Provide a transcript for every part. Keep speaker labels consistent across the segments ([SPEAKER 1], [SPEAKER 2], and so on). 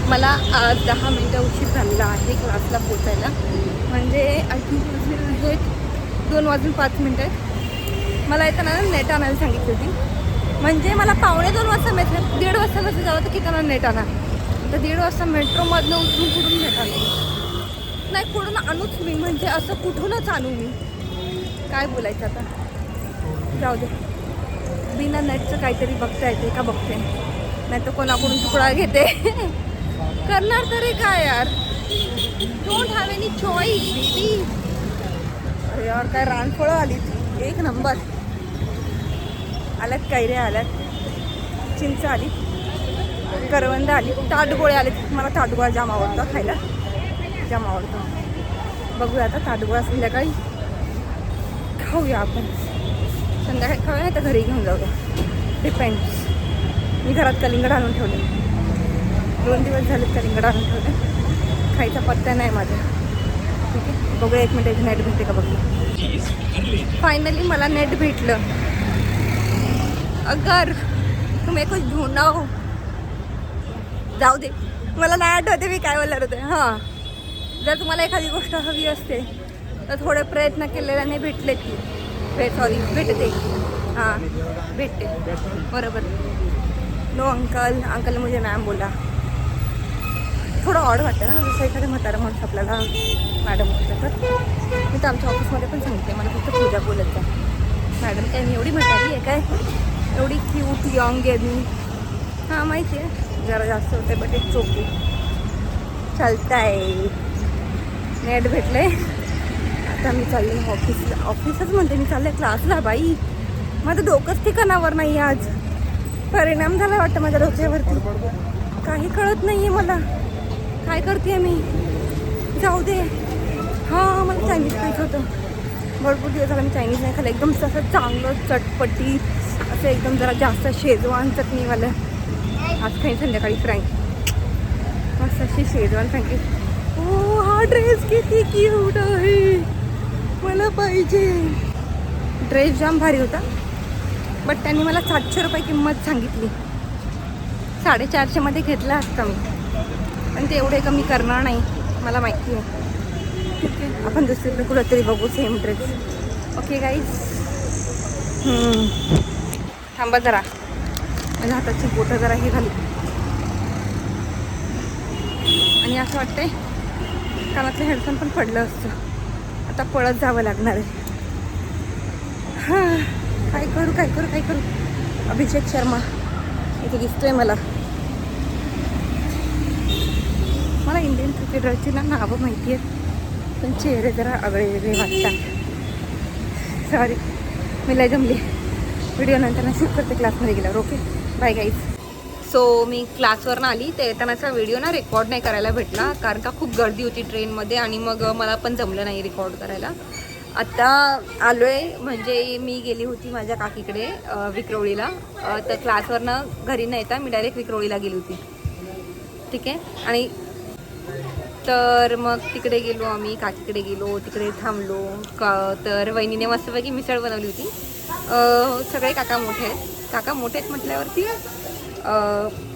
[SPEAKER 1] मला आज 10 मिनटं उशीर झालेला आहे क्लासला पोचायला. म्हणजे आय थिंक वाजले आहेत 2:05. मला येताना नेट आणायला सांगितली होती. म्हणजे मला 1:45 वाजता मेट्रो 1:30 वाजता कसं जावं तर किती नेट आणा. तर 1:30 वाजता मेट्रोमधनं उतरून कुठून नेट आणू नाही, कुठून आणूच मी, म्हणजे असं कुठूनच आणू मी. काय बोलायचं आता, जाऊ दे. बिना नेटचं काहीतरी बघता येते का बघते, नाही तर कोणाकडून तुकडा घेते. करणार तरी काय यार, don't have any choice baby. अरे यार काय रानफळं आली, एक नंबर आल्यात. कैऱ्या आल्यात, चिंच आली, करवंद आली, ताटगोळे आले. मला ताटगोळा जाम आवडतं खायला, जाम आवडतं. बघूया आता ताटगोळा संध्याकाळी खाऊया आपण. संध्याकाळी खाऊया नाही तर घरी घेऊन जाऊया, डिपेंड्स. मी घरात कलिंगड आणून ठेवले, 2 दिवस झालेत कलिंगड आणून ठेवले. खायचा पत्ता नाही माझा. ठीक आहे, बघूया 1 मिनिट नेट भेटते का बघूया. फायनली मला नेट भेटलं. अगर तुम्ही कुछ ढूंढा हो, जाऊ दे, मला नाही आठवते मी काय बोलणार होते. हां, जर तुम्हाला एखादी गोष्ट हवी असते तर थोडे प्रयत्न केलेल्याने भेटले की भेटते. हाँ भेटते, बरोबर. नो अंकल मुझे मॅम बोला. थोडं ऑड वाटतं ना, जसं एखाद्या म्हातारा माणूस आपल्याला मॅडम बोलतं. तर मी तर आमच्या ऑफिसमध्ये पण सांगते, मला फक्त पूजा बोलत आहे. मॅडम काय मी एवढी म्हातारी आहे काय, एवढी क्यूट यंग आहे मी. हां माहिती आहे, जरा जास्त होते बट इट्स ओके, चालतं आहे. नेट भेटलं आहे. आता मी चालले ऑफिसच म्हणते मी, चालले क्लासला. बाई माझं डोकंच ठिकाणावर नाही आज. परिणाम झाला वाटतं माझ्या डोक्यावरती, काही कळत नाही आहे मला काय करते मी. जाऊ दे. हां मला चायनीज खायचं होतं, भरपूर दिवस झाला मी चायनीज नाही खाल्लं. एकदम असं चांगलं चटपटी असं, एकदम जरा जास्त शेजवान चटणीवालं. आज काही संध्याकाळी फ्रँक, मस्त अशी शेजवान फ्रँकी. हो हा ड्रेस किती क्यूट आहे, मला पाहिजे. ड्रेस जाम भारी होता, बट त्यांनी मला 700 रुपये किंमत सांगितली. 450मध्ये घेतला असता मी, पण ते एवढे कमी करणार नाही, मला माहिती आहे. ठीक आहे, आपण दुसरीकडे कुठंतरी बघू सेम ड्रेस. Okay guys. थांबा जरा, माझ्या हाताची बोटं जरा हे झाली आणि असं वाटतंय कानातलं हेडफोन पण पडलं असतं. आता पळत जावं लागणार आहे. हां काय करू. अभिषेक शर्मा इथे दिसतोय मला. इंडियन क्रिकेटरची ना नावं माहिती आहेत, पण चेहरे जरा आगळे वेगळे वाटतात. सॉरी, मी लय जमली. व्हिडिओ नंतर शूट करते क्लासमध्ये गेल्यावर. Okay bye guys. सो मी क्लासवरनं आली, ते येतानाचा व्हिडिओ ना रेकॉर्ड नाही करायला भेटला, कारण का खूप गर्दी होती ट्रेनमध्ये आणि मग मला पण जमलं नाही रेकॉर्ड करायला. आत्ता आलो आहे, म्हणजे मी गेली होती माझ्या काकीकडे विक्रोळीला. तर क्लासवरनं घरी नाही येता मी डायरेक्ट विक्रोळीला गेली होती. ठीक आहे, आणि तर मग तिकडे गेलो आम्ही, काकीकडे गेलो, तिकडे थांबलो तर वहिनीने मस्तपैकी मिसळ बनवली होती. सगळे काका मोठे आहेत म्हटल्यावरती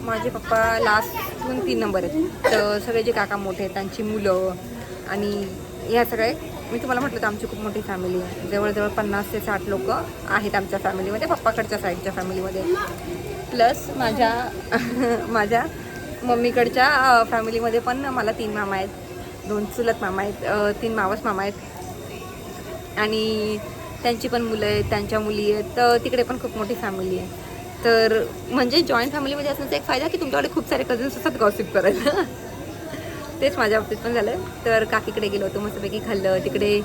[SPEAKER 1] माझे पप्पा लास्टून 3 नंबर आहेत. तर सगळे जे काका मोठे आहेत त्यांची मुलं आणि ह्या सगळे, मी तुम्हाला म्हटलं तर आमची खूप मोठी फॅमिली आहे. जवळजवळ 50 ते 60 लोक आहेत आमच्या फॅमिलीमध्ये, पप्पाकडच्या साईडच्या फॅमिलीमध्ये. प्लस माझ्या मम्मीकडच्या फॅमिलीमध्ये पण मला 3 मामा आहेत, 2 चुलत मामा आहेत, 3 मावस मामा आहेत आणि त्यांची पण मुलं आहेत, त्यांच्या मुली आहेत. तर तिकडे पण खूप मोठी फॅमिली आहे. तर म्हणजे जॉईंट फॅमिलीमध्ये असण्याचा एक फायदा की तुमच्याकडे खूप सारे कझन्स असतात गॉसिप करायला. तेच माझ्या बाबतीत पण झालं. तर काकीकडे गेलो होतो, मस्तपैकी खाल्लं. तिकडे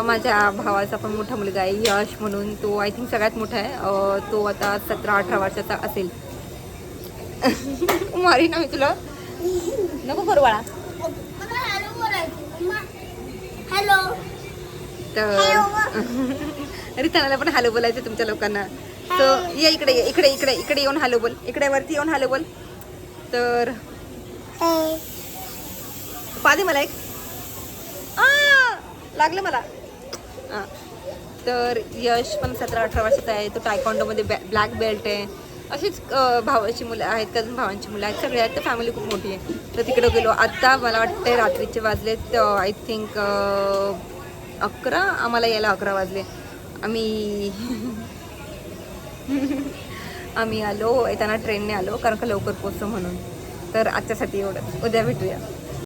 [SPEAKER 1] माझ्या भावाचा पण मोठा मुलगा आहे यश म्हणून, तो आय थिंक सगळ्यात मोठा आहे. तो आता 17-18 वर्षाचा असेल. मारी ना मी तुला, नको करू बाळा. हॅलो. तर रितानाला पण हॅलो बोलायचं तुमच्या लोकांना. तर ये इकडे येऊन हॅलो बोल, इकडे वरती येऊन हॅलो बोल. तर पादे मला एक लागलं मला. तर यश पण 17-18 वर्षाचा आहे. तो टायकॉन्डोमध्ये ब्लॅक बेल्ट आहे. अशीच भावाची मुलं आहेत, कजन भावांची मुलं आहेत, सगळे आहेत. तर फॅमिली खूप मोठी आहे. तर तिकडं गेलो. आत्ता मला वाटतं रात्रीचे वाजलेत आय थिंक 11. आम्हाला यायला 11 वाजले. आम्ही आम्ही आलो, येताना ट्रेनने आलो कारण का लवकर पोचतो म्हणून. तर आजच्यासाठी एवढं, उद्या भेटूया.